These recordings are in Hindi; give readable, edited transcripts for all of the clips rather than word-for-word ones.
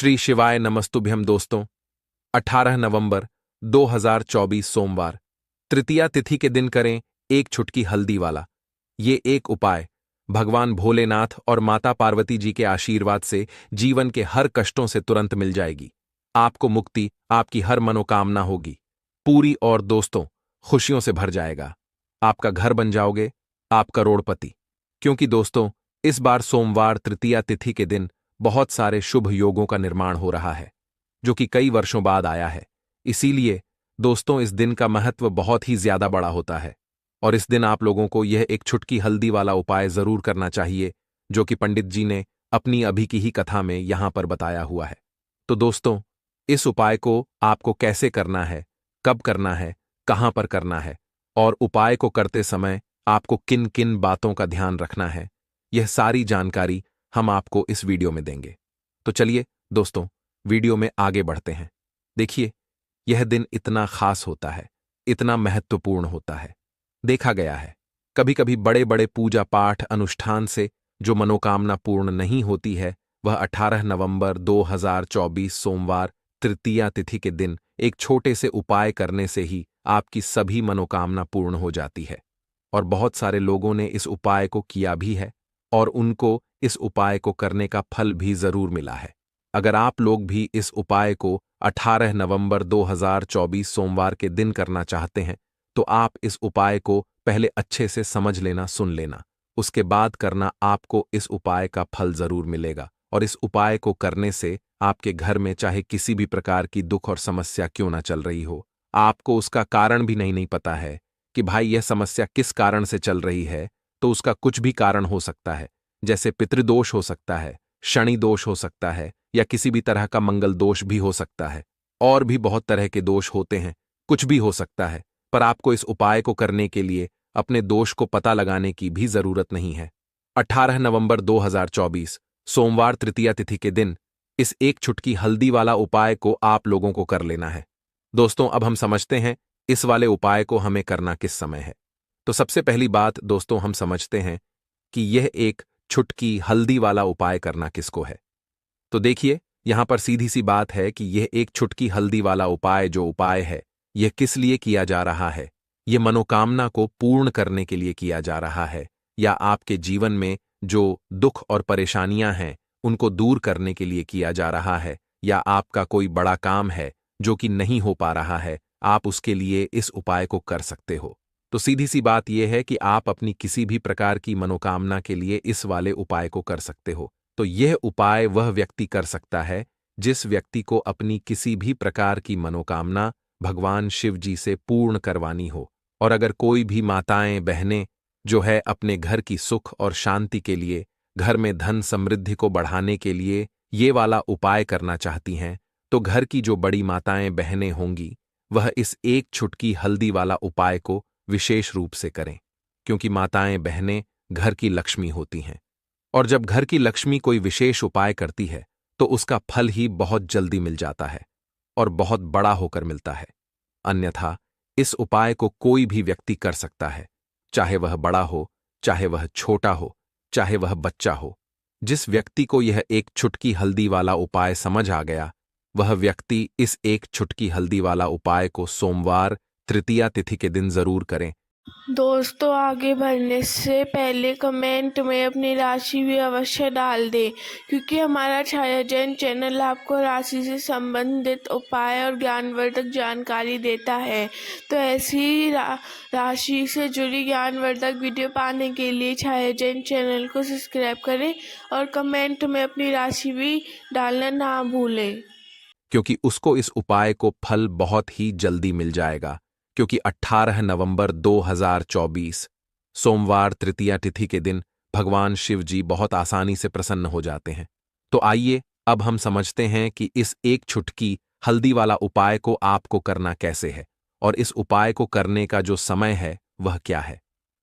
श्री शिवाय नमस्तुभ्यम दोस्तों। 18 नवंबर 2024 सोमवार तृतीया तिथि के दिन करें एक छुटकी हल्दी वाला ये एक उपाय भगवान भोलेनाथ और माता पार्वती जी के आशीर्वाद से जीवन के हर कष्टों से तुरंत मिल जाएगी। आपको मुक्ति, आपकी हर मनोकामना होगी पूरी और दोस्तों खुशियों से भर जाएगा। आपका घर बन जाओगे, आप करोड़पति। क्योंकि दोस्तों इस बार सोमवार तृतीया तिथि के दिन बहुत सारे शुभ योगों का निर्माण हो रहा है जो कि कई वर्षों बाद आया है। इसीलिए दोस्तों इस दिन का महत्व बहुत ही ज्यादा बड़ा होता है और इस दिन आप लोगों को यह एक छुटकी हल्दी वाला उपाय जरूर करना चाहिए जो कि पंडित जी ने अपनी अभी की ही कथा में यहां पर बताया हुआ है। तो दोस्तों इस उपाय को आपको कैसे करना है, कब करना है, कहां पर करना है और उपाय को करते समय आपको किन किन बातों का ध्यान रखना है, यह सारी जानकारी हम आपको इस वीडियो में देंगे। तो चलिए दोस्तों वीडियो में आगे बढ़ते हैं। देखिए यह दिन इतना खास होता है, इतना महत्वपूर्ण होता है। देखा गया है कभी कभी बड़े बड़े पूजा पाठ अनुष्ठान से जो मनोकामना पूर्ण नहीं होती है वह 18 नवंबर 2024 सोमवार तृतीया तिथि के दिन एक छोटे से उपाय करने से ही आपकी सभी मनोकामना पूर्ण हो जाती है। और बहुत सारे लोगों ने इस उपाय को किया भी है और उनको इस उपाय को करने का फल भी जरूर मिला है। अगर आप लोग भी इस उपाय को 18 नवंबर 2024 सोमवार के दिन करना चाहते हैं तो आप इस उपाय को पहले अच्छे से समझ लेना, सुन लेना, उसके बाद करना। आपको इस उपाय का फल जरूर मिलेगा और इस उपाय को करने से आपके घर में चाहे किसी भी प्रकार की दुख और समस्या क्यों ना चल रही हो, आपको उसका कारण भी नहीं पता है कि भाई यह समस्या किस कारण से चल रही है, तो उसका कुछ भी कारण हो सकता है। जैसे पितृदोष हो सकता है, शनि दोष हो सकता है या किसी भी तरह का मंगल दोष भी हो सकता है। और भी बहुत तरह के दोष होते हैं, कुछ भी हो सकता है। पर आपको इस उपाय को करने के लिए अपने दोष को पता लगाने की भी जरूरत नहीं है। 18 नवंबर 2024 सोमवार तृतीया तिथि के दिन इस एक छुटकी हल्दी वाला उपाय को आप लोगों को कर लेना है। दोस्तों अब हम समझते हैं इस वाले उपाय को हमें करना किस समय है। तो सबसे पहली बात दोस्तों हम समझते हैं कि यह एक छुटकी हल्दी वाला उपाय करना किसको है। तो देखिए यहां पर सीधी सी बात है कि यह एक छुटकी हल्दी वाला उपाय जो उपाय है यह किस लिए किया जा रहा है। यह मनोकामना को पूर्ण करने के लिए किया जा रहा है या आपके जीवन में जो दुख और परेशानियां हैं उनको दूर करने के लिए किया जा रहा है, या आपका कोई बड़ा काम है जो कि नहीं हो पा रहा है, आप उसके लिए इस उपाय को कर सकते हो। तो सीधी सी बात यह है कि आप अपनी किसी भी प्रकार की मनोकामना के लिए इस वाले उपाय को कर सकते हो। तो यह उपाय वह व्यक्ति कर सकता है जिस व्यक्ति को अपनी किसी भी प्रकार की मनोकामना भगवान शिव जी से पूर्ण करवानी हो। और अगर कोई भी माताएं बहनें जो है अपने घर की सुख और शांति के लिए, घर में धन समृद्धि को बढ़ाने के लिए ये वाला उपाय करना चाहती हैं, तो घर की जो बड़ी माताएं बहनें होंगी वह इस एक छुटकी हल्दी वाला उपाय को विशेष रूप से करें। क्योंकि माताएं बहनें घर की लक्ष्मी होती हैं और जब घर की लक्ष्मी कोई विशेष उपाय करती है तो उसका फल ही बहुत जल्दी मिल जाता है और बहुत बड़ा होकर मिलता है। अन्यथा इस उपाय को कोई भी व्यक्ति कर सकता है, चाहे वह बड़ा हो, चाहे वह छोटा हो, चाहे वह बच्चा हो। जिस व्यक्ति को यह एक छुटकी हल्दी वाला उपाय समझ आ गया वह व्यक्ति इस एक छुटकी हल्दी वाला उपाय को सोमवार तृतीया तिथि के दिन जरूर करें। दोस्तों आगे बढ़ने से पहले कमेंट में अपनी राशि भी अवश्य डाल दें, क्योंकि हमारा छायाजन चैनल आपको राशि से संबंधित उपाय और ज्ञानवर्धक जानकारी देता है। तो ऐसी राशि से जुड़ी ज्ञानवर्धक वीडियो पाने के लिए छायाजन चैनल को सब्सक्राइब करें और कमेंट में अपनी राशि भी डालना ना भूलें, क्योंकि उसको इस उपाय को फल बहुत ही जल्दी मिल जाएगा। क्योंकि 18 नवंबर 2024 सोमवार तृतीया तिथि के दिन भगवान शिव जी बहुत आसानी से प्रसन्न हो जाते हैं। तो आइए अब हम समझते हैं कि इस एक छुटकी हल्दी वाला उपाय को आपको करना कैसे है और इस उपाय को करने का जो समय है वह क्या है।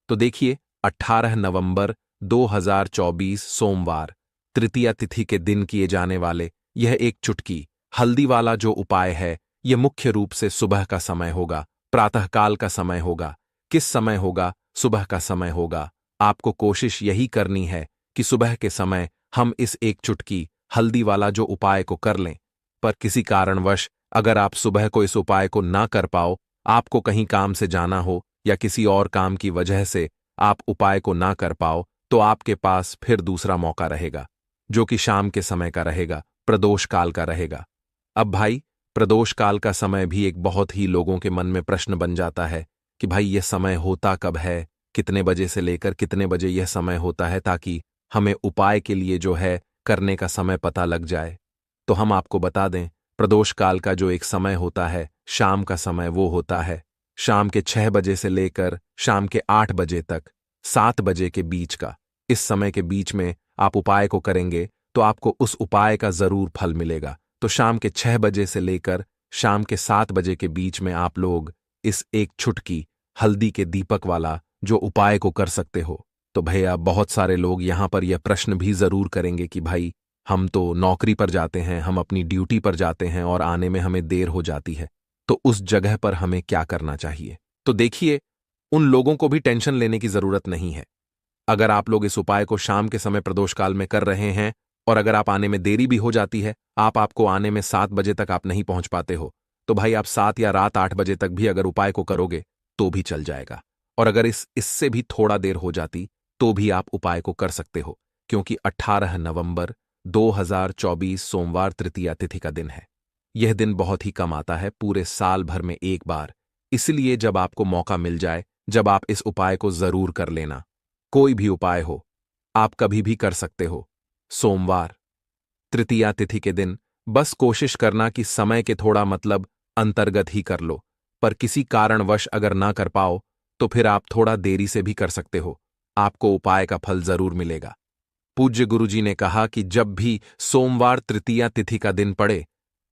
तो देखिए 18 नवंबर 2024 सोमवार तृतीया तिथि के दिन किए जाने वाले यह एक चुटकी हल्दी वाला जो उपाय है यह मुख्य रूप से सुबह का समय होगा, प्रातःकाल का समय होगा। किस समय होगा? सुबह का समय होगा। आपको कोशिश यही करनी है कि सुबह के समय हम इस एक चुटकी हल्दी वाला जो उपाय को कर लें। पर किसी कारणवश अगर आप सुबह को इस उपाय को ना कर पाओ, आपको कहीं काम से जाना हो या किसी और काम की वजह से आप उपाय को ना कर पाओ, तो आपके पास फिर दूसरा मौका रहेगा, जो कि शाम के समय का रहेगा, प्रदोष काल का रहेगा। अब भाई, प्रदोष काल का समय भी एक बहुत ही लोगों के मन में प्रश्न बन जाता है कि भाई यह समय होता कब है, कितने बजे से लेकर कितने बजे यह समय होता है, ताकि हमें उपाय के लिए जो है करने का समय पता लग जाए। तो हम आपको बता दें, प्रदोष काल का जो एक समय होता है, शाम का समय, वो होता है शाम के 6 बजे से लेकर शाम के 8 बजे तक, 7 बजे के बीच का। इस समय के बीच में आप उपाय को करेंगे तो आपको उस उपाय का जरूर फल मिलेगा। तो शाम के 6 बजे से लेकर शाम के 7 बजे के बीच में आप लोग इस एक छुटकी हल्दी के दीपक वाला जो उपाय को कर सकते हो। तो भैया, बहुत सारे लोग यहाँ पर यह प्रश्न भी जरूर करेंगे कि भाई, हम तो नौकरी पर जाते हैं, हम अपनी ड्यूटी पर जाते हैं और आने में हमें देर हो जाती है, तो उस जगह पर हमें क्या करना चाहिए? तो देखिए, उन लोगों को भी टेंशन लेने की जरूरत नहीं है। अगर आप लोग इस उपाय को शाम के समय प्रदोष काल में कर रहे हैं और अगर आप आने में देरी भी हो जाती है, आपको आने में 7 बजे तक आप नहीं पहुंच पाते हो, तो भाई आप 7 या रात 8 बजे तक भी अगर उपाय को करोगे तो भी चल जाएगा। और अगर इससे भी थोड़ा देर हो जाती तो भी आप उपाय को कर सकते हो, क्योंकि 18 नवंबर 2024 सोमवार तृतीया तिथि का दिन है। यह दिन बहुत ही कम आता है, पूरे साल भर में एक बार। इसलिए जब आपको मौका मिल जाए, जब आप इस उपाय को जरूर कर लेना। कोई भी उपाय हो, आप कभी भी कर सकते हो। सोमवार तृतीया तिथि के दिन बस कोशिश करना कि समय के थोड़ा अंतर्गत ही कर लो। पर किसी कारणवश अगर ना कर पाओ तो फिर आप थोड़ा देरी से भी कर सकते हो, आपको उपाय का फल जरूर मिलेगा। पूज्य गुरुजी ने कहा कि जब भी सोमवार तृतीया तिथि का दिन पड़े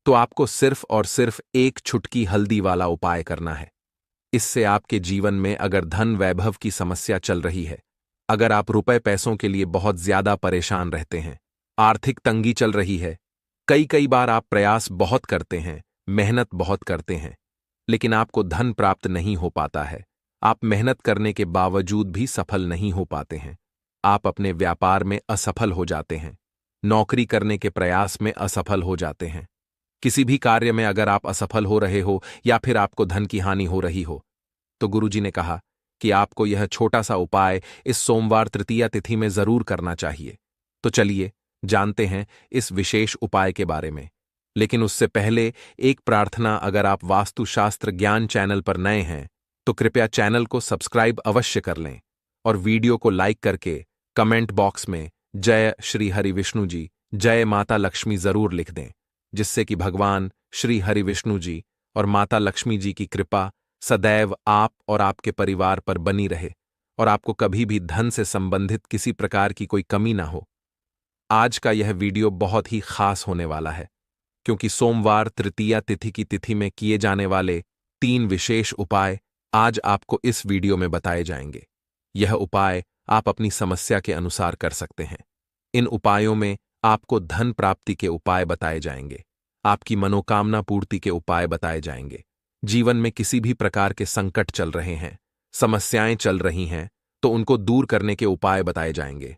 तो आपको सिर्फ और सिर्फ एक छुटकी हल्दी वाला उपाय करना है। इससे आपके जीवन में अगर धन वैभव की समस्या चल रही है, अगर आप रुपए पैसों के लिए बहुत ज्यादा परेशान रहते हैं, आर्थिक तंगी चल रही है, कई बार आप प्रयास बहुत करते हैं, मेहनत बहुत करते हैं, लेकिन आपको धन प्राप्त नहीं हो पाता है, आप मेहनत करने के बावजूद भी सफल नहीं हो पाते हैं, आप अपने व्यापार में असफल हो जाते हैं, नौकरी करने के प्रयास में असफल हो जाते हैं, किसी भी कार्य में अगर आप असफल हो रहे हो या फिर आपको धन की हानि हो रही हो, तो गुरुजी ने कहा कि आपको यह छोटा सा उपाय इस सोमवार तृतीया तिथि में जरूर करना चाहिए। तो चलिए जानते हैं इस विशेष उपाय के बारे में। लेकिन उससे पहले एक प्रार्थना, अगर आप वास्तुशास्त्र ज्ञान चैनल पर नए हैं तो कृपया चैनल को सब्सक्राइब अवश्य कर लें और वीडियो को लाइक करके कमेंट बॉक्स में जय श्री हरि विष्णु जी, जय माता लक्ष्मी जरूर लिख दें, जिससे कि भगवान श्री हरि विष्णु जी और माता लक्ष्मी जी की कृपा सदैव आप और आपके परिवार पर बनी रहे और आपको कभी भी धन से संबंधित किसी प्रकार की कोई कमी ना हो। आज का यह वीडियो बहुत ही खास होने वाला है, क्योंकि सोमवार तृतीया तिथि की तिथि में किए जाने वाले 3 विशेष उपाय आज आपको इस वीडियो में बताए जाएंगे। यह उपाय आप अपनी समस्या के अनुसार कर सकते हैं। इन उपायों में आपको धन प्राप्ति के उपाय बताए जाएंगे, आपकी मनोकामना पूर्ति के उपाय बताए जाएंगे। जीवन में किसी भी प्रकार के संकट चल रहे हैं, समस्याएं चल रही हैं, तो उनको दूर करने के उपाय बताए जाएंगे।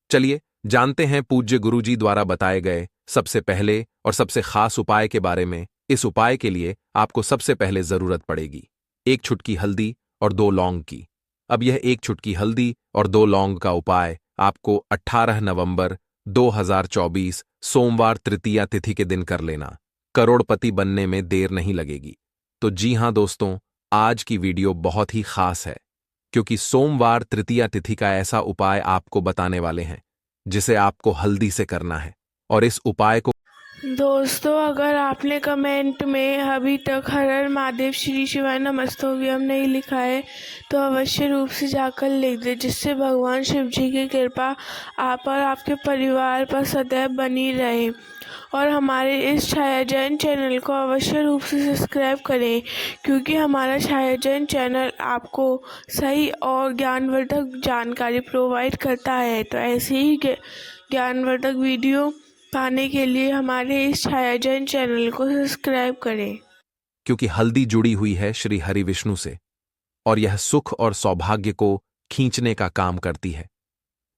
चलिए जानते हैं पूज्य गुरुजी द्वारा बताए गए सबसे पहले और सबसे खास उपाय के बारे में। इस उपाय के लिए आपको सबसे पहले जरूरत पड़ेगी 1 छुटकी हल्दी और 2 लौंग की। अब यह 1 छुटकी हल्दी और 2 लौंग का उपाय आपको 18 नवंबर 2024 सोमवार तृतीया तिथि के दिन कर लेना। करोड़पति बनने में देर नहीं लगेगी। तो जी हां दोस्तों, आज की वीडियो बहुत ही खास है, क्योंकि सोमवार तृतीया तिथि का ऐसा उपाय आपको बताने वाले हैं जिसे आपको हल्दी से करना है। और इस उपाय को दोस्तों, अगर आपने कमेंट में अभी तक हर हर महादेव श्री शिवाय नमस्तोभ्यम नहीं लिखा है तो अवश्य रूप से जाकर लिख दे, जिससे भगवान शिव जी की कृपा आप और आपके परिवार पर सदैव बनी रहे। और हमारे इस छायाजन चैनल को अवश्य रूप से सब्सक्राइब करें, क्योंकि हमारा छायाजन चैनल आपको सही और ज्ञानवर्धक जानकारी प्रोवाइड करता है। तो ऐसे ही ज्ञानवर्धक वीडियो पाने के लिए हमारे इस छायाजन चैनल को सब्सक्राइब करें। क्योंकि हल्दी जुड़ी हुई है श्री हरि विष्णु से और यह सुख और सौभाग्य को खींचने का काम करती है,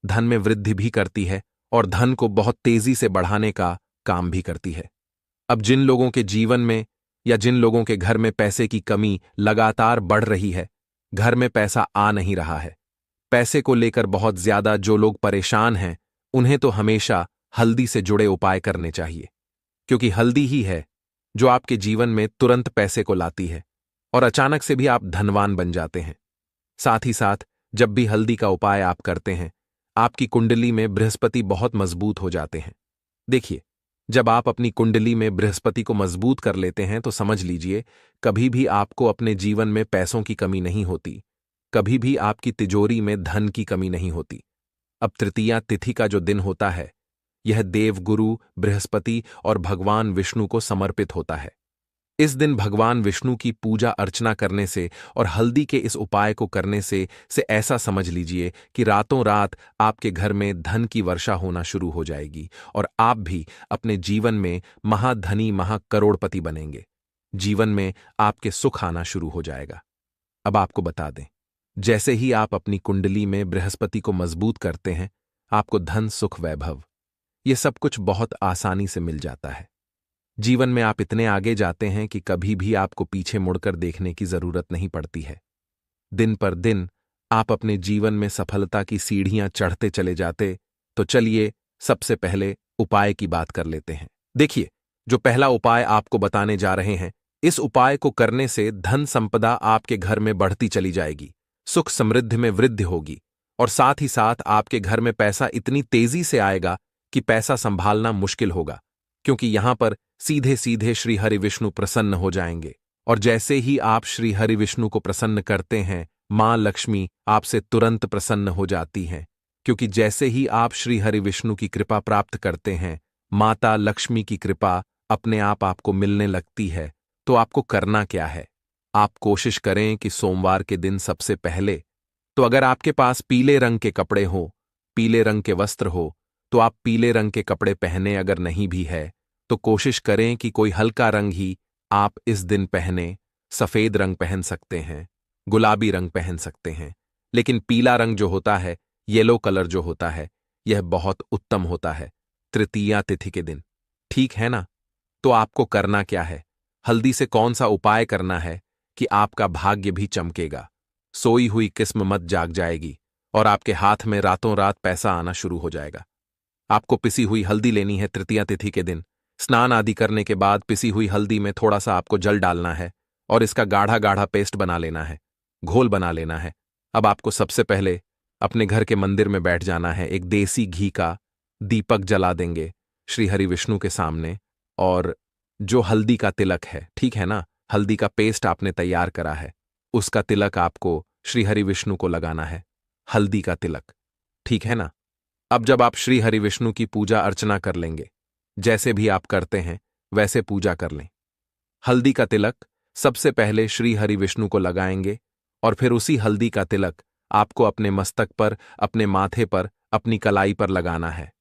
धन में वृद्धि भी करती है और धन को बहुत तेजी से बढ़ाने का काम भी करती है। अब जिन लोगों के जीवन में या जिन लोगों के घर में पैसे की कमी लगातार बढ़ रही है, घर में पैसा आ नहीं रहा है, पैसे को लेकर बहुत ज्यादा जो लोग परेशान हैं, उन्हें तो हमेशा हल्दी से जुड़े उपाय करने चाहिए, क्योंकि हल्दी ही है जो आपके जीवन में तुरंत पैसे को लाती है और अचानक से भी आप धनवान बन जाते हैं। साथ ही साथ जब भी हल्दी का उपाय आप करते हैं, आपकी कुंडली में बृहस्पति बहुत मजबूत हो जाते हैं। देखिए, जब आप अपनी कुंडली में बृहस्पति को मजबूत कर लेते हैं तो समझ लीजिए कभी भी आपको अपने जीवन में पैसों की कमी नहीं होती, कभी भी आपकी तिजोरी में धन की कमी नहीं होती। अब तृतीया तिथि का जो दिन होता है, यह देवगुरु बृहस्पति और भगवान विष्णु को समर्पित होता है। इस दिन भगवान विष्णु की पूजा अर्चना करने से और हल्दी के इस उपाय को करने से ऐसा समझ लीजिए कि रातों रात आपके घर में धन की वर्षा होना शुरू हो जाएगी और आप भी अपने जीवन में महाधनी महाकरोड़पति बनेंगे। जीवन में आपके सुख आना शुरू हो जाएगा। अब आपको बता दें, जैसे ही आप अपनी कुंडली में बृहस्पति को मजबूत करते हैं, आपको धन सुख वैभव ये सब कुछ बहुत आसानी से मिल जाता है। जीवन में आप इतने आगे जाते हैं कि कभी भी आपको पीछे मुड़कर देखने की जरूरत नहीं पड़ती है। दिन पर दिन आप अपने जीवन में सफलता की सीढ़ियां चढ़ते चले जाते। तो चलिए सबसे पहले उपाय की बात कर लेते हैं। देखिए, जो पहला उपाय आपको बताने जा रहे हैं, इस उपाय को करने से धन संपदा आपके घर में बढ़ती चली जाएगी, सुख समृद्धि में वृद्धि होगी और साथ ही साथ आपके घर में पैसा इतनी तेजी से आएगा कि पैसा संभालना मुश्किल होगा, क्योंकि यहां पर सीधे सीधे श्री हरि विष्णु प्रसन्न हो जाएंगे। और जैसे ही आप श्री हरि विष्णु को प्रसन्न करते हैं, मां लक्ष्मी आपसे तुरंत प्रसन्न हो जाती हैं, क्योंकि जैसे ही आप श्री हरि विष्णु की कृपा प्राप्त करते हैं, माता लक्ष्मी की कृपा अपने आप आपको मिलने लगती है। तो आपको करना क्या है? आप कोशिश करें कि सोमवार के दिन सबसे पहले तो अगर आपके पास पीले रंग के कपड़े हो, पीले रंग के वस्त्र हो, तो आप पीले रंग के कपड़े पहने। अगर नहीं भी है तो कोशिश करें कि कोई हल्का रंग ही आप इस दिन पहने। सफेद रंग पहन सकते हैं, गुलाबी रंग पहन सकते हैं, लेकिन पीला रंग जो होता है, येलो कलर जो होता है, यह बहुत उत्तम होता है तृतीया तिथि के दिन। ठीक है ना? तो आपको करना क्या है? हल्दी से कौन सा उपाय करना है कि आपका भाग्य भी चमकेगा, सोई हुई किस्मत जाग जाएगी और आपके हाथ में रातों रात पैसा आना शुरू हो जाएगा। आपको पिसी हुई हल्दी लेनी है तृतीया तिथि के दिन। स्नान आदि करने के बाद पिसी हुई हल्दी में थोड़ा सा आपको जल डालना है और इसका गाढ़ा गाढ़ा पेस्ट बना लेना है, घोल बना लेना है। अब आपको सबसे पहले अपने घर के मंदिर में बैठ जाना है, एक देसी घी का दीपक जला देंगे श्री हरि विष्णु के सामने, और जो हल्दी का तिलक है, ठीक है ना, हल्दी का पेस्ट आपने तैयार करा है, उसका तिलक आपको श्री हरि विष्णु को लगाना है, हल्दी का तिलक, ठीक है ना। अब जब आप श्री हरि विष्णु की पूजा अर्चना कर लेंगे, जैसे भी आप करते हैं वैसे पूजा कर लें। हल्दी का तिलक सबसे पहले श्री हरि विष्णु को लगाएंगे और फिर उसी हल्दी का तिलक आपको अपने मस्तक पर, अपने माथे पर, अपनी कलाई पर लगाना है,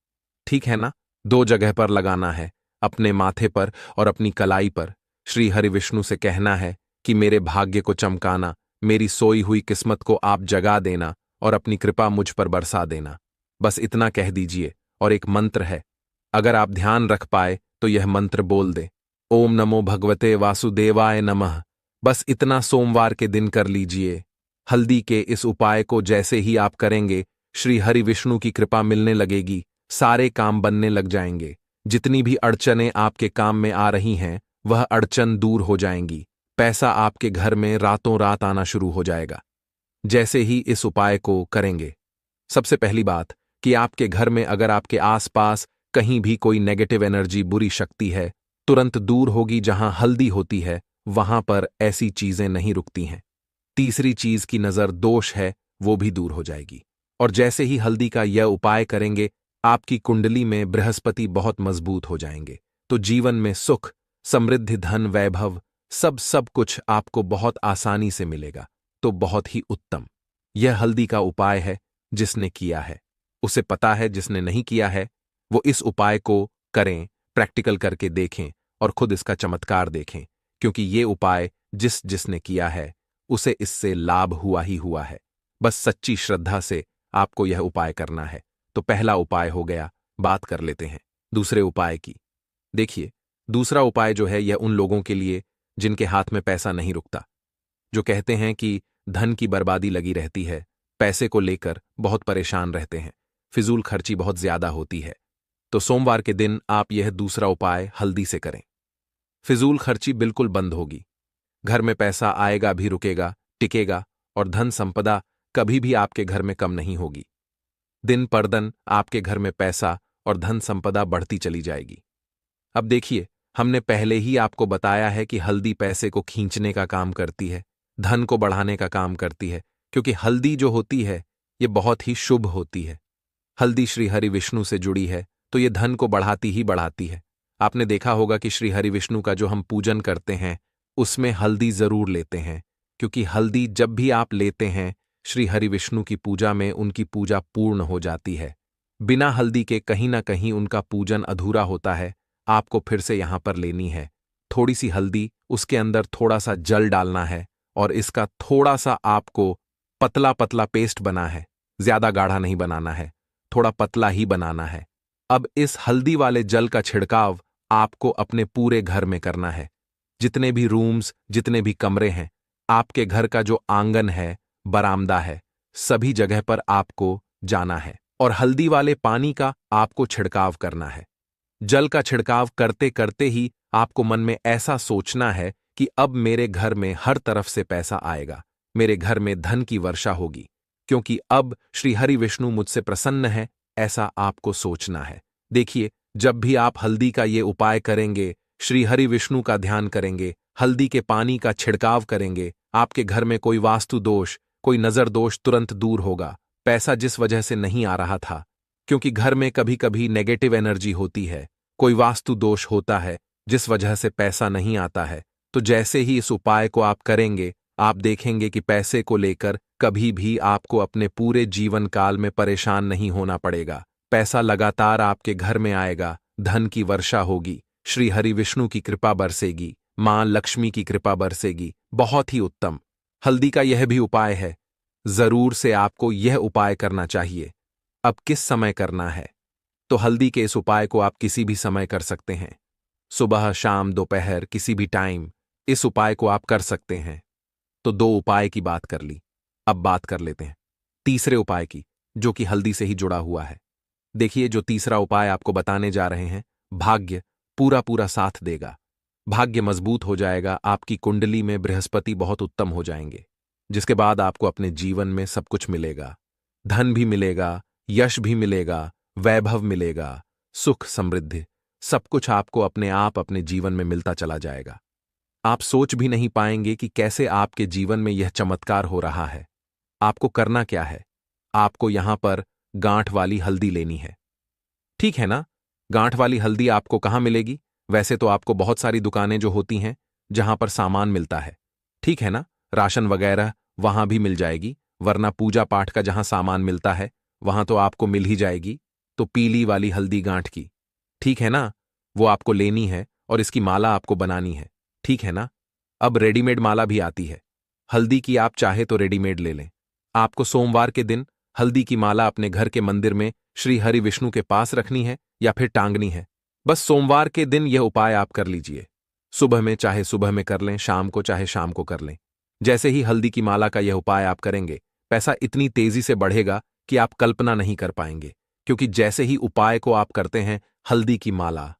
ठीक है ना। 2 जगह पर लगाना है, अपने माथे पर और अपनी कलाई पर। श्री हरि विष्णु से कहना है कि मेरे भाग्य को चमकाना, मेरी सोई हुई किस्मत को आप जगा देना और अपनी कृपा मुझ पर बरसा देना। बस इतना कह दीजिए। और एक मंत्र है, अगर आप ध्यान रख पाए तो यह मंत्र बोल दें, ओम नमो भगवते वासुदेवाय नमः। बस इतना सोमवार के दिन कर लीजिए। हल्दी के इस उपाय को जैसे ही आप करेंगे, श्री हरि विष्णु की कृपा मिलने लगेगी, सारे काम बनने लग जाएंगे। जितनी भी अड़चनें आपके काम में आ रही हैं, वह अड़चन दूर हो जाएंगी। पैसा आपके घर में रातों रात आना शुरू हो जाएगा जैसे ही इस उपाय को करेंगे। सबसे पहली बात कि आपके घर में अगर आपके आसपास कहीं भी कोई नेगेटिव एनर्जी, बुरी शक्ति है, तुरंत दूर होगी। जहां हल्दी होती है वहां पर ऐसी चीजें नहीं रुकती हैं। तीसरी चीज की नजर दोष है, वो भी दूर हो जाएगी। और जैसे ही हल्दी का यह उपाय करेंगे, आपकी कुंडली में बृहस्पति बहुत मजबूत हो जाएंगे। तो जीवन में सुख समृद्धि धन वैभव सब कुछ आपको बहुत आसानी से मिलेगा। तो बहुत ही उत्तम यह हल्दी का उपाय है। जिसने किया है उसे पता है, जिसने नहीं किया है वो इस उपाय को करें, प्रैक्टिकल करके देखें और खुद इसका चमत्कार देखें, क्योंकि ये उपाय जिसने किया है उसे इससे लाभ हुआ ही हुआ है। बस सच्ची श्रद्धा से आपको यह उपाय करना है। तो पहला उपाय हो गया बात कर लेते हैं दूसरे उपाय की। देखिए, दूसरा उपाय जो है यह उन लोगों के लिए जिनके हाथ में पैसा नहीं रुकता, जो कहते हैं कि धन की बर्बादी लगी रहती है, पैसे को लेकर बहुत परेशान रहते हैं, फिजूल खर्ची बहुत ज्यादा होती है। तो सोमवार के दिन आप यह दूसरा उपाय हल्दी से करें। फिजूल खर्ची बिल्कुल बंद होगी, घर में पैसा आएगा भी, रुकेगा, टिकेगा, और धन संपदा कभी भी आपके घर में कम नहीं होगी। दिन पर दिन आपके घर में पैसा और धन संपदा बढ़ती चली जाएगी। अब देखिए, हमने पहले ही आपको बताया है कि हल्दी पैसे को खींचने का काम करती है, धन को बढ़ाने का काम करती है, क्योंकि हल्दी जो होती है ये बहुत ही शुभ होती है। हल्दी श्री हरि विष्णु से जुड़ी है, तो ये धन को बढ़ाती ही बढ़ाती है। आपने देखा होगा कि श्री हरि विष्णु का जो हम पूजन करते हैं उसमें हल्दी जरूर लेते हैं, क्योंकि हल्दी जब भी आप लेते हैं श्री हरि विष्णु की पूजा में उनकी पूजा पूर्ण हो जाती है। बिना हल्दी के कहीं ना कहीं उनका पूजन अधूरा होता है। आपको फिर से यहां पर लेनी है थोड़ी सी हल्दी, उसके अंदर थोड़ा सा जल डालना है और इसका थोड़ा सा आपको पतला पतला पेस्ट बना है, ज्यादा गाढ़ा नहीं बनाना है, थोड़ा पतला ही बनाना है। अब इस हल्दी वाले जल का छिड़काव आपको अपने पूरे घर में करना है। जितने भी रूम्स, जितने भी कमरे हैं, आपके घर का जो आंगन है, बरामदा है, सभी जगह पर आपको जाना है और हल्दी वाले पानी का आपको छिड़काव करना है। जल का छिड़काव करते करते ही आपको मन में ऐसा सोचना है कि अब मेरे घर में हर तरफ से पैसा आएगा, मेरे घर में धन की वर्षा होगी, क्योंकि अब श्री हरि विष्णु मुझसे प्रसन्न है, ऐसा आपको सोचना है। देखिए, जब भी आप हल्दी का ये उपाय करेंगे, श्री हरि विष्णु का ध्यान करेंगे, हल्दी के पानी का छिड़काव करेंगे, आपके घर में कोई वास्तु दोष, कोई नजर दोष तुरंत दूर होगा। पैसा जिस वजह से नहीं आ रहा था, क्योंकि घर में कभी कभी नेगेटिव एनर्जी होती है, कोई वास्तु दोष होता है जिस वजह से पैसा नहीं आता है, तो जैसे ही इस उपाय को आप करेंगे, आप देखेंगे कि पैसे को लेकर कभी भी आपको अपने पूरे जीवन काल में परेशान नहीं होना पड़ेगा। पैसा लगातार आपके घर में आएगा, धन की वर्षा होगी, श्री हरि विष्णु की कृपा बरसेगी, मां लक्ष्मी की कृपा बरसेगी। बहुत ही उत्तम। हल्दी का यह भी उपाय है, जरूर से आपको यह उपाय करना चाहिए। अब किस समय करना है? तो हल्दी के इस उपाय को आप किसी भी समय कर सकते हैं, सुबह, शाम, दोपहर, किसी भी टाइम इस उपाय को आप कर सकते हैं। तो दो उपाय की बात कर ली, अब बात कर लेते हैं तीसरे उपाय की, जो कि हल्दी से ही जुड़ा हुआ है। देखिए, जो तीसरा उपाय आपको बताने जा रहे हैं, भाग्य पूरा पूरा साथ देगा, भाग्य मजबूत हो जाएगा, आपकी कुंडली में बृहस्पति बहुत उत्तम हो जाएंगे, जिसके बाद आपको अपने जीवन में सब कुछ मिलेगा, धन भी मिलेगा, यश भी मिलेगा, वैभव मिलेगा, सुख समृद्धि, सब कुछ आपको अपने आप अपने जीवन में मिलता चला जाएगा। आप सोच भी नहीं पाएंगे कि कैसे आपके जीवन में यह चमत्कार हो रहा है। आपको करना क्या है? आपको यहां पर गांठ वाली हल्दी लेनी है, ठीक है ना? गांठ वाली हल्दी आपको कहां मिलेगी? वैसे तो आपको बहुत सारी दुकानें जो होती हैं जहां पर सामान मिलता है, ठीक है ना, राशन वगैरह वहां भी मिल जाएगी, वरना पूजा पाठ का जहां सामान मिलता है वहां तो आपको मिल ही जाएगी। तो पीली वाली हल्दी गांठ की, ठीक है ना, वो आपको लेनी है और इसकी माला आपको बनानी है, ठीक है ना। अब रेडीमेड माला भी आती है हल्दी की, आप चाहे तो रेडीमेड ले लें। आपको सोमवार के दिन हल्दी की माला अपने घर के मंदिर में श्री हरि विष्णु के पास रखनी है या फिर टांगनी है। बस सोमवार के दिन यह उपाय आप कर लीजिए। सुबह में चाहे सुबह में कर लें, शाम को चाहे शाम को कर लें। जैसे ही हल्दी की माला का यह उपाय आप करेंगे, पैसा इतनी तेजी से बढ़ेगा कि आप कल्पना नहीं कर पाएंगे, क्योंकि जैसे ही उपाय को आप करते हैं, हल्दी की माला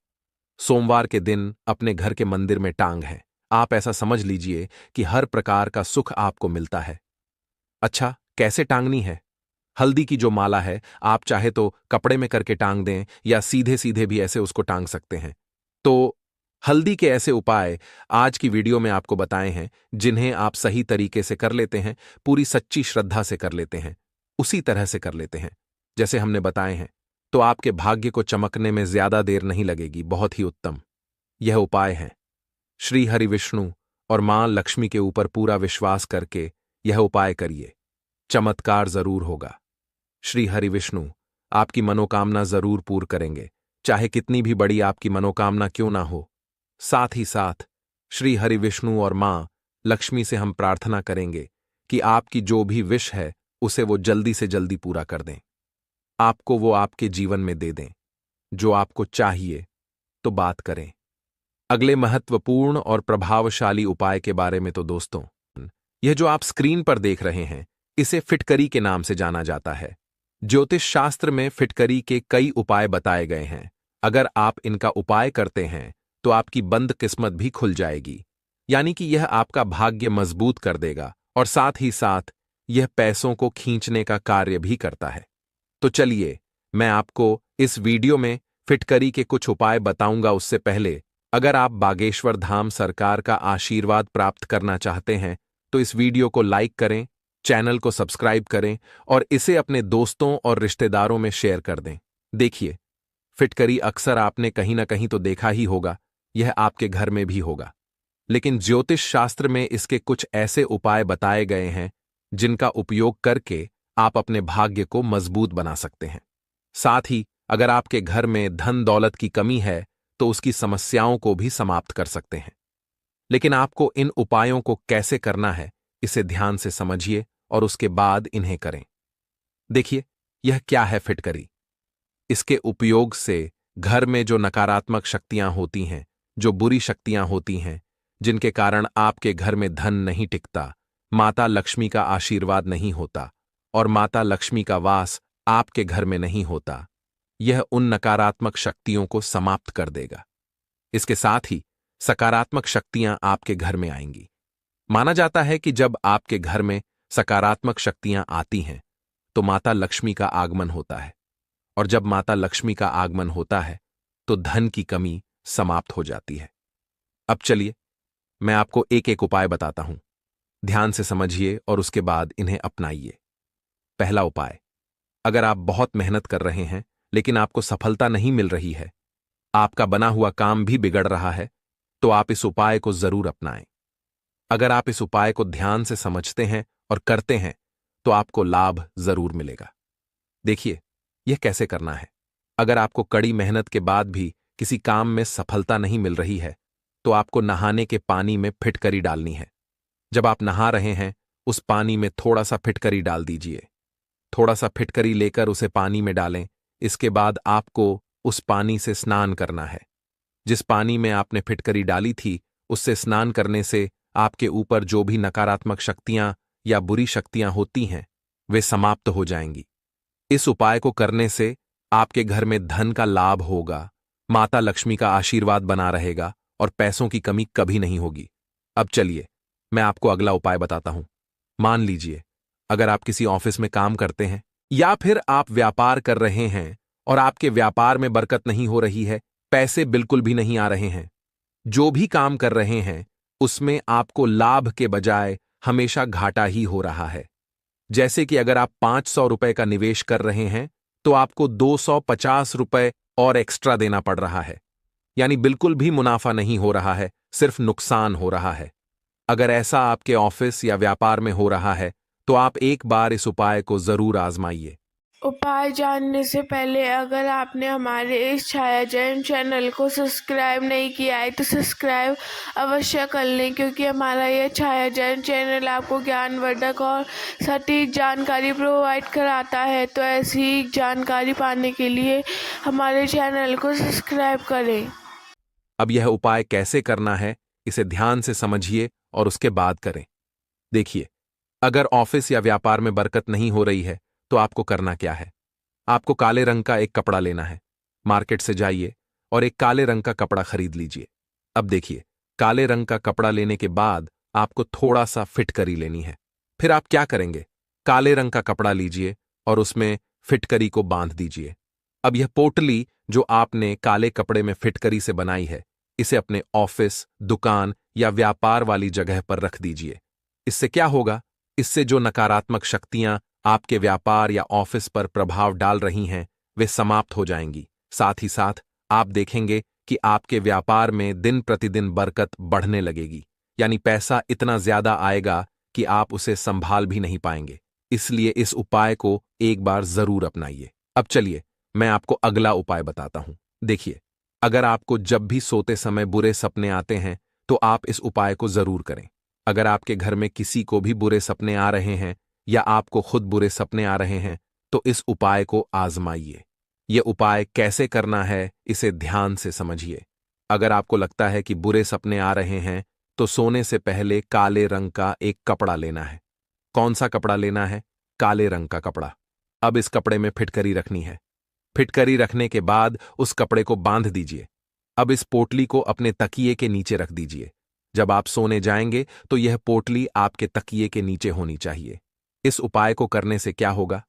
सोमवार के दिन अपने घर के मंदिर में टांग है, आप ऐसा समझ लीजिए कि हर प्रकार का सुख आपको मिलता है। अच्छा, कैसे टांगनी है? हल्दी की जो माला है, आप चाहे तो कपड़े में करके टांग दें या सीधे सीधे भी ऐसे उसको टांग सकते हैं। तो हल्दी के ऐसे उपाय आज की वीडियो में आपको बताए हैं, जिन्हें आप सही तरीके से कर लेते हैं, पूरी सच्ची श्रद्धा से कर लेते हैं, उसी तरह से कर लेते हैं जैसे हमने बताए हैं, तो आपके भाग्य को चमकने में ज्यादा देर नहीं लगेगी। बहुत ही उत्तम यह उपाय है। श्री हरि विष्णु और मां लक्ष्मी के ऊपर पूरा विश्वास करके यह उपाय करिए, चमत्कार जरूर होगा। श्री हरि विष्णु आपकी मनोकामना जरूर पूर्ण करेंगे, चाहे कितनी भी बड़ी आपकी मनोकामना क्यों ना हो। साथ ही साथ श्री हरि विष्णु और मां लक्ष्मी से हम प्रार्थना करेंगे कि आपकी जो भी विश है उसे वो जल्दी से जल्दी पूरा कर दें, आपको वो आपके जीवन में दे दें। जो आपको चाहिए तो बात करें। अगले महत्वपूर्ण और प्रभावशाली उपाय के बारे में तो दोस्तों, यह जो आप स्क्रीन पर देख रहे हैं, इसे फिटकरी के नाम से जाना जाता है। ज्योतिष शास्त्र में फिटकरी के कई उपाय बताए गए हैं। अगर आप इनका उपाय करते हैं तो आपकी बंद किस्मत भी खुल जाएगी, यानी कि यह आपका भाग्य मजबूत कर देगा और साथ ही साथ यह पैसों को खींचने का कार्य भी करता है। तो चलिए, मैं आपको इस वीडियो में फिटकरी के कुछ उपाय बताऊंगा। उससे पहले, अगर आप बागेश्वर धाम सरकार का आशीर्वाद प्राप्त करना चाहते हैं तो इस वीडियो को लाइक करें, चैनल को सब्सक्राइब करें और इसे अपने दोस्तों और रिश्तेदारों में शेयर कर दें। देखिए, फिटकरी अक्सर आपने कहीं ना कहीं तो देखा ही होगा, यह आपके घर में भी होगा। लेकिन ज्योतिष शास्त्र में इसके कुछ ऐसे उपाय बताए गए हैं जिनका उपयोग करके आप अपने भाग्य को मजबूत बना सकते हैं। साथ ही अगर आपके घर में धन दौलत की कमी है तो उसकी समस्याओं को भी समाप्त कर सकते हैं। लेकिन आपको इन उपायों को कैसे करना है, इसे ध्यान से समझिए और उसके बाद इन्हें करें। देखिए, यह क्या है फिटकरी। इसके उपयोग से घर में जो नकारात्मक शक्तियां होती हैं, जो बुरी शक्तियां होती हैं, जिनके कारण आपके घर में धन नहीं टिकता, माता लक्ष्मी का आशीर्वाद नहीं होता और माता लक्ष्मी का वास आपके घर में नहीं होता, यह उन नकारात्मक शक्तियों को समाप्त कर देगा। इसके साथ ही सकारात्मक शक्तियां आपके घर में आएंगी। माना जाता है कि जब आपके घर में सकारात्मक शक्तियां आती हैं तो माता लक्ष्मी का आगमन होता है, और जब माता लक्ष्मी का आगमन होता है तो धन की कमी समाप्त हो जाती है। अब चलिए, मैं आपको एक एक उपाय बताता हूं। ध्यान से समझिए और उसके बाद इन्हें अपनाइए। पहला उपाय, अगर आप बहुत मेहनत कर रहे हैं लेकिन आपको सफलता नहीं मिल रही है, आपका बना हुआ काम भी बिगड़ रहा है, तो आप इस उपाय को जरूर अपनाएं। अगर आप इस उपाय को ध्यान से समझते हैं और करते हैं तो आपको लाभ जरूर मिलेगा। देखिए, यह कैसे करना है। अगर आपको कड़ी मेहनत के बाद भी किसी काम में सफलता नहीं मिल रही है तो आपको नहाने के पानी में फिटकरी डालनी है। जब आप नहा रहे हैं, उस पानी में थोड़ा सा फिटकरी डाल दीजिए। थोड़ा सा फिटकरी लेकर उसे पानी में डालें। इसके बाद आपको उस पानी से स्नान करना है। जिस पानी में आपने फिटकरी डाली थी, उससे स्नान करने से आपके ऊपर जो भी नकारात्मक शक्तियां या बुरी शक्तियां होती हैं, वे समाप्त हो जाएंगी। इस उपाय को करने से आपके घर में धन का लाभ होगा, माता लक्ष्मी का आशीर्वाद बना रहेगा और पैसों की कमी कभी नहीं होगी। अब चलिए, मैं आपको अगला उपाय बताता हूं। मान लीजिए, अगर आप किसी ऑफिस में काम करते हैं या फिर आप व्यापार कर रहे हैं और आपके व्यापार में बरकत नहीं हो रही है, पैसे बिल्कुल भी नहीं आ रहे हैं, जो भी काम कर रहे हैं उसमें आपको लाभ के बजाय हमेशा घाटा ही हो रहा है। जैसे कि अगर आप 500 रुपए का निवेश कर रहे हैं तो आपको 250 रुपए और एक्स्ट्रा देना पड़ रहा है, यानी बिल्कुल भी मुनाफा नहीं हो रहा है, सिर्फ नुकसान हो रहा है। अगर ऐसा आपके ऑफिस या व्यापार में हो रहा है तो आप एक बार इस उपाय को जरूर आजमाइए। उपाय जानने से पहले अगर आपने हमारे इस छायाजन चैनल को सब्सक्राइब नहीं किया है तो सब्सक्राइब अवश्य कर लें, क्योंकि हमारा यह छायाजन चैनल आपको ज्ञानवर्धक और सटीक जानकारी प्रोवाइड कराता है। तो ऐसी जानकारी पाने के लिए हमारे चैनल को सब्सक्राइब करें। अब यह उपाय कैसे करना है, इसे ध्यान से समझिए और उसके बाद करें। देखिए, अगर ऑफिस या व्यापार में बरकत नहीं हो रही है तो आपको करना क्या है। आपको काले रंग का एक कपड़ा लेना है। मार्केट से जाइए और एक काले रंग का कपड़ा खरीद लीजिए। अब देखिए, काले रंग का कपड़ा लेने के बाद आपको थोड़ा सा फिटकरी लेनी है। फिर आप क्या करेंगे, काले रंग का कपड़ा लीजिए और उसमें फिटकरी को बांध दीजिए। अब यह पोटली जो आपने काले कपड़े में फिटकरी से बनाई है, इसे अपने ऑफिस, दुकान या व्यापार वाली जगह पर रख दीजिए। इससे क्या होगा, इससे जो नकारात्मक शक्तियां आपके व्यापार या ऑफिस पर प्रभाव डाल रही हैं, वे समाप्त हो जाएंगी। साथ ही साथ आप देखेंगे कि आपके व्यापार में दिन प्रतिदिन बरकत बढ़ने लगेगी, यानी पैसा इतना ज्यादा आएगा कि आप उसे संभाल भी नहीं पाएंगे। इसलिए इस उपाय को एक बार जरूर अपनाइए। अब चलिए, मैं आपको अगला उपाय बताता हूं। देखिए, अगर आपको जब भी सोते समय बुरे सपने आते हैं तो आप इस उपाय को जरूर करें। अगर आपके घर में किसी को भी बुरे सपने आ रहे हैं या आपको खुद बुरे सपने आ रहे हैं तो इस उपाय को आजमाइए। ये उपाय कैसे करना है इसे ध्यान से समझिए। अगर आपको लगता है कि बुरे सपने आ रहे हैं तो सोने से पहले काले रंग का एक कपड़ा लेना है। कौन सा कपड़ा लेना है? काले रंग का कपड़ा। अब इस कपड़े में फिटकरी रखनी है। फिटकरी रखने के बाद उस कपड़े को बांध दीजिए। अब इस पोटली को अपने तकिए के नीचे रख दीजिए। जब आप सोने जाएंगे तो यह पोटली आपके तकिए के नीचे होनी चाहिए। इस उपाय को करने से क्या होगा?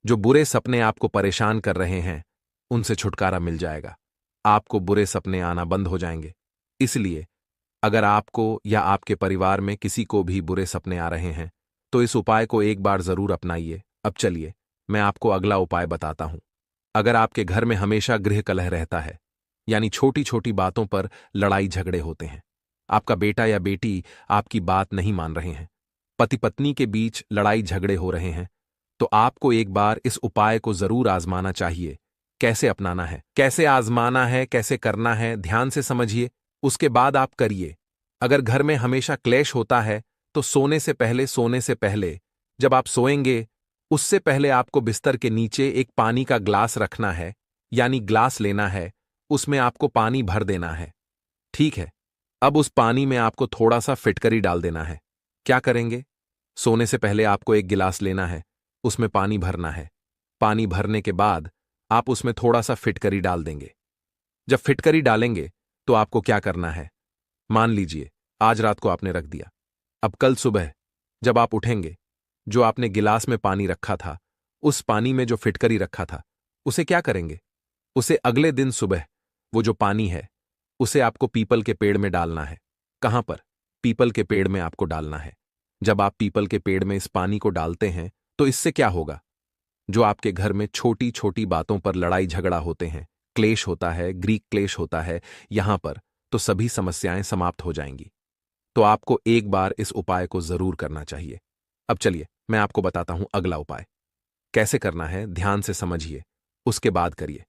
जो बुरे सपने आपको परेशान कर रहे हैं उनसे छुटकारा मिल जाएगा। आपको बुरे सपने आना बंद हो जाएंगे। इसलिए अगर आपको या आपके परिवार में किसी को भी बुरे सपने आ रहे हैं तो इस उपाय को एक बार जरूर अपनाइए। अब चलिए मैं आपको अगला उपाय बताता हूं। अगर आपके घर में हमेशा गृह कलह रहता है, यानी छोटी छोटी बातों पर लड़ाई झगड़े होते हैं, आपका बेटा या बेटी आपकी बात नहीं मान रहे हैं, पति पत्नी के बीच लड़ाई झगड़े हो रहे हैं, तो आपको एक बार इस उपाय को जरूर आजमाना चाहिए। कैसे अपनाना है, कैसे आजमाना है, कैसे करना है, ध्यान से समझिए, उसके बाद आप करिए। अगर घर में हमेशा क्लेश होता है तो सोने से पहले जब आप सोएंगे उससे पहले आपको बिस्तर के नीचे एक पानी का ग्लास रखना है, यानी ग्लास लेना है, उसमें आपको पानी भर देना है। ठीक है, अब उस पानी में आपको थोड़ा सा फिटकरी डाल देना है। क्या करेंगे? सोने से पहले आपको एक गिलास लेना है, उसमें पानी भरना है। पानी भरने के बाद आप उसमें थोड़ा सा फिटकरी डाल देंगे। जब फिटकरी डालेंगे तो आपको क्या करना है? मान लीजिए आज रात को आपने रख दिया। अब कल सुबह जब आप उठेंगे, जो आपने गिलास में पानी रखा था, उस पानी में जो फिटकरी रखा था, उसे क्या करेंगे? उसे अगले दिन सुबह वो जो पानी है उसे आपको पीपल के पेड़ में डालना है। कहां पर? पीपल के पेड़ में आपको डालना है। जब आप पीपल के पेड़ में इस पानी को डालते हैं तो इससे क्या होगा? जो आपके घर में छोटी छोटी बातों पर लड़ाई झगड़ा होते हैं, क्लेश होता है, ग्रीक क्लेश होता है यहां पर, तो सभी समस्याएं समाप्त हो जाएंगी। तो आपको एक बार इस उपाय को जरूर करना चाहिए। अब चलिए मैं आपको बताता हूं अगला उपाय। कैसे करना है ध्यान से समझिए, उसके बाद करिए।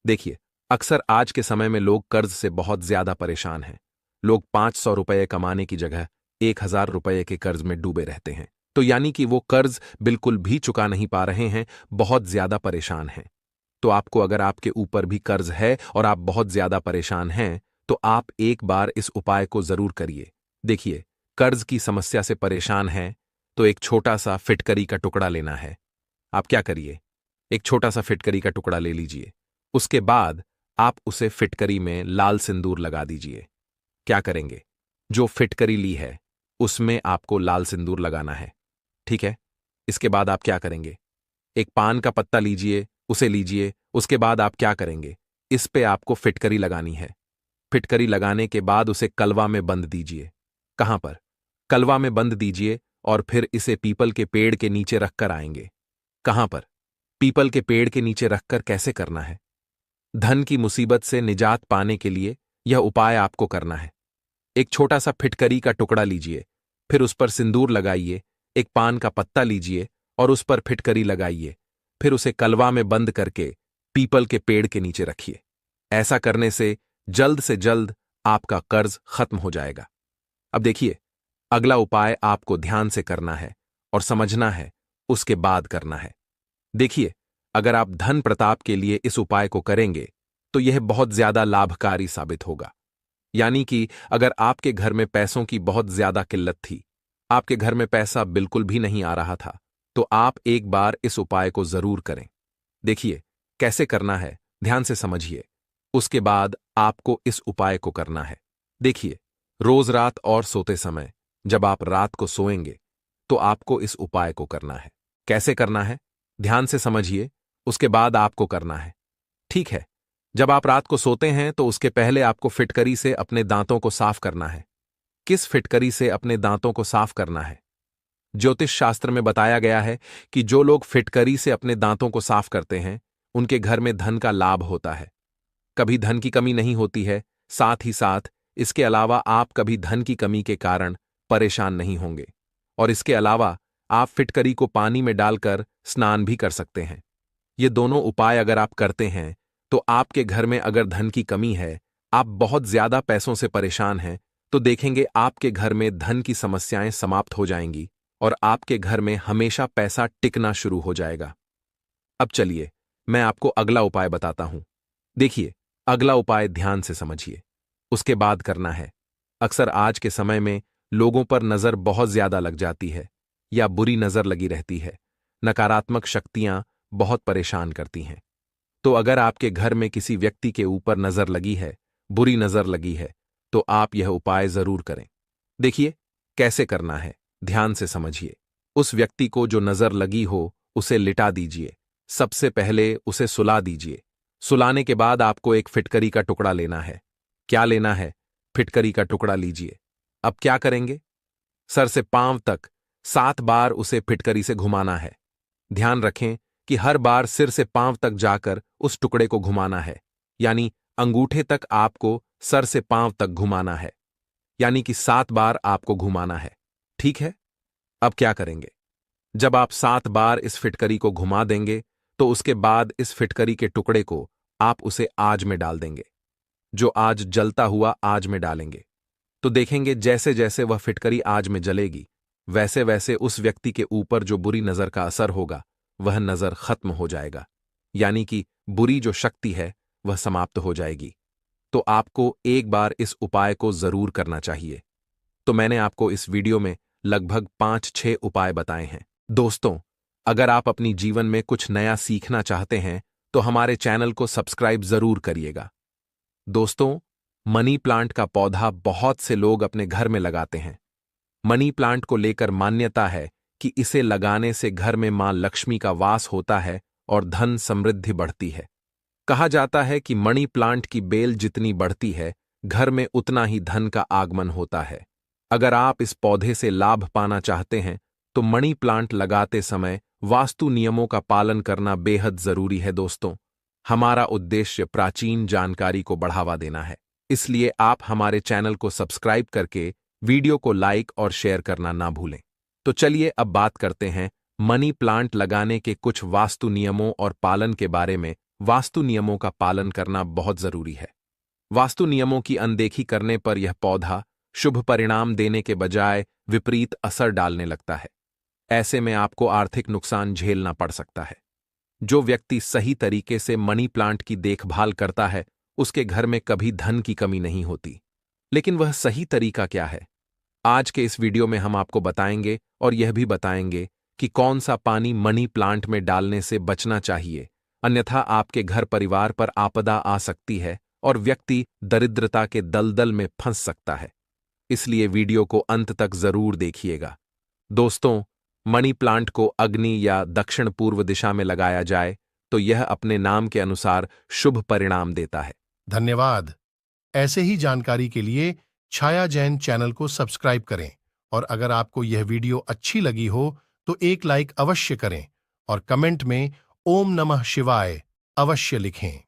देखिए, अक्सर आज के समय में लोग कर्ज से बहुत ज्यादा परेशान हैं। लोग 500 रुपये कमाने की जगह 1000 रुपये के कर्ज में डूबे रहते हैं। तो यानी कि वो कर्ज बिल्कुल भी चुका नहीं पा रहे हैं, बहुत ज्यादा परेशान हैं। तो आपको अगर आपके ऊपर भी कर्ज है और आप बहुत ज्यादा परेशान हैं तो आप एक बार इस उपाय को जरूर करिए। देखिए, कर्ज की समस्या से परेशान हैं तो एक छोटा सा फिटकरी का टुकड़ा लेना है। आप क्या करिए? एक छोटा सा फिटकरी का टुकड़ा ले लीजिए। उसके बाद आप उसे फिटकरी में लाल सिंदूर लगा दीजिए। क्या करेंगे? जो फिटकरी ली है उसमें आपको लाल सिंदूर लगाना है। ठीक है, इसके बाद आप क्या करेंगे? एक पान का पत्ता लीजिए, उसे लीजिए। उसके बाद आप क्या करेंगे? इस पे आपको फिटकरी लगानी है। फिटकरी लगाने के बाद उसे कलवा में बंद दीजिए। कहां पर? कलवा में बंद दीजिए और फिर इसे पीपल के पेड़ के नीचे रखकर आएंगे। कहां पर? पीपल के पेड़ के नीचे रखकर कैसे करना है? धन की मुसीबत से निजात पाने के लिए यह उपाय आपको करना है। एक छोटा सा फिटकरी का टुकड़ा लीजिए, फिर उस पर सिंदूर लगाइए, एक पान का पत्ता लीजिए और उस पर फिटकरी लगाइए, फिर उसे कलवा में बंद करके पीपल के पेड़ के नीचे रखिए। ऐसा करने से जल्द आपका कर्ज खत्म हो जाएगा। अब देखिए, अगला उपाय आपको ध्यान से करना है और समझना है, उसके बाद करना है। देखिए, अगर आप धन प्रताप के लिए इस उपाय को करेंगे तो यह बहुत ज्यादा लाभकारी साबित होगा। यानी कि अगर आपके घर में पैसों की बहुत ज्यादा किल्लत थी, आपके घर में पैसा बिल्कुल भी नहीं आ रहा था, तो आप एक बार इस उपाय को जरूर करें। देखिए, कैसे करना है ध्यान से समझिए, उसके बाद आपको इस उपाय को करना है। देखिए, रोज रात और सोते समय जब आप रात को सोएंगे तो आपको इस उपाय को करना है। कैसे करना है ध्यान से समझिए, उसके बाद आपको करना है। ठीक है, जब आप रात को सोते हैं तो उसके पहले आपको फिटकरी से अपने दांतों को साफ करना है। किस फिटकरी से अपने दांतों को साफ करना है? ज्योतिष शास्त्र में बताया गया है कि जो लोग फिटकरी से अपने दांतों को साफ करते हैं उनके घर में धन का लाभ होता है। कभी धन की कमी नहीं होती है, साथ ही साथ इसके अलावा आप कभी धन की कमी के कारण परेशान नहीं होंगे। और इसके अलावा आप फिटकरी को पानी में डालकर स्नान भी कर सकते हैं। ये दोनों उपाय अगर आप करते हैं तो आपके घर में अगर धन की कमी है, आप बहुत ज्यादा पैसों से परेशान हैं, तो देखेंगे आपके घर में धन की समस्याएं समाप्त हो जाएंगी और आपके घर में हमेशा पैसा टिकना शुरू हो जाएगा। अब चलिए मैं आपको अगला उपाय बताता हूं। देखिए, अगला उपाय ध्यान से समझिए, उसके बाद करना है। अक्सर आज के समय में लोगों पर नजर बहुत ज्यादा लग जाती है या बुरी नजर लगी रहती है। नकारात्मक शक्तियां बहुत परेशान करती हैं। तो अगर आपके घर में किसी व्यक्ति के ऊपर नजर लगी है, बुरी नजर लगी है, तो आप यह उपाय जरूर करें। देखिए, कैसे करना है, ध्यान से समझिए। उस व्यक्ति को जो नजर लगी हो, उसे लिटा दीजिए। सबसे पहले उसे सुला दीजिए। सुलाने के बाद आपको एक फिटकरी का टुकड़ा लेना है। क्या लेना है? फिटकरी का टुकड़ा लीजिए। अब क्या करेंगे? सर से पांव तक 7 बार उसे फिटकरी से घुमाना है। ध्यान रखें कि हर बार सिर से पांव तक जाकर उस टुकड़े को घुमाना है, यानी अंगूठे तक आपको सर से पांव तक घुमाना है, यानी कि 7 बार आपको घुमाना है। ठीक है? अब क्या करेंगे? जब आप 7 बार इस फिटकरी को घुमा देंगे, तो उसके बाद इस फिटकरी के टुकड़े को आप उसे आग में डाल देंगे। जो आज जलता हुआ आग में डालेंगे, तो देखेंगे जैसे जैसे वह फिटकरी आग में जलेगी, वैसे वैसे उस व्यक्ति के ऊपर जो बुरी नजर का असर होगा, वह नजर खत्म हो जाएगा, यानी कि बुरी जो शक्ति है वह समाप्त हो जाएगी। तो आपको एक बार इस उपाय को जरूर करना चाहिए। तो मैंने आपको इस वीडियो में लगभग 5-6 उपाय बताए हैं। दोस्तों, अगर आप अपनी जीवन में कुछ नया सीखना चाहते हैं, तो हमारे चैनल को सब्सक्राइब जरूर करिएगा। दोस्तों, मनी प्लांट का पौधा बहुत से लोग अपने घर में लगाते हैं। मनी प्लांट को लेकर मान्यता है कि इसे लगाने से घर में मां लक्ष्मी का वास होता है और धन समृद्धि बढ़ती है। कहा जाता है कि मनी प्लांट की बेल जितनी बढ़ती है, घर में उतना ही धन का आगमन होता है। अगर आप इस पौधे से लाभ पाना चाहते हैं, तो मनी प्लांट लगाते समय वास्तु नियमों का पालन करना बेहद जरूरी है। दोस्तों, हमारा उद्देश्य प्राचीन जानकारी को बढ़ावा देना है, इसलिए आप हमारे चैनल को सब्सक्राइब करके वीडियो को लाइक और शेयर करना ना भूलें। तो चलिए अब बात करते हैं मनी प्लांट लगाने के कुछ वास्तु नियमों और पालन के बारे में। वास्तु नियमों का पालन करना बहुत जरूरी है। वास्तु नियमों की अनदेखी करने पर यह पौधा शुभ परिणाम देने के बजाय विपरीत असर डालने लगता है। ऐसे में आपको आर्थिक नुकसान झेलना पड़ सकता है। जो व्यक्ति सही तरीके से मनी प्लांट की देखभाल करता है, उसके घर में कभी धन की कमी नहीं होती। लेकिन वह सही तरीका क्या है? आज के इस वीडियो में हम आपको बताएंगे और यह भी बताएंगे कि कौन सा पानी मनी प्लांट में डालने से बचना चाहिए, अन्यथा आपके घर परिवार पर आपदा आ सकती है और व्यक्ति दरिद्रता के दलदल में फंस सकता है। इसलिए वीडियो को अंत तक जरूर देखिएगा। दोस्तों, मनी प्लांट को अग्नि या दक्षिण पूर्व दिशा में लगाया जाए तो यह अपने नाम के अनुसार शुभ परिणाम देता है। धन्यवाद। ऐसे ही जानकारी के लिए छाया जैन चैनल को सब्सक्राइब करें और अगर आपको यह वीडियो अच्छी लगी हो तो एक लाइक अवश्य करें और कमेंट में ओम नमः शिवाय अवश्य लिखें।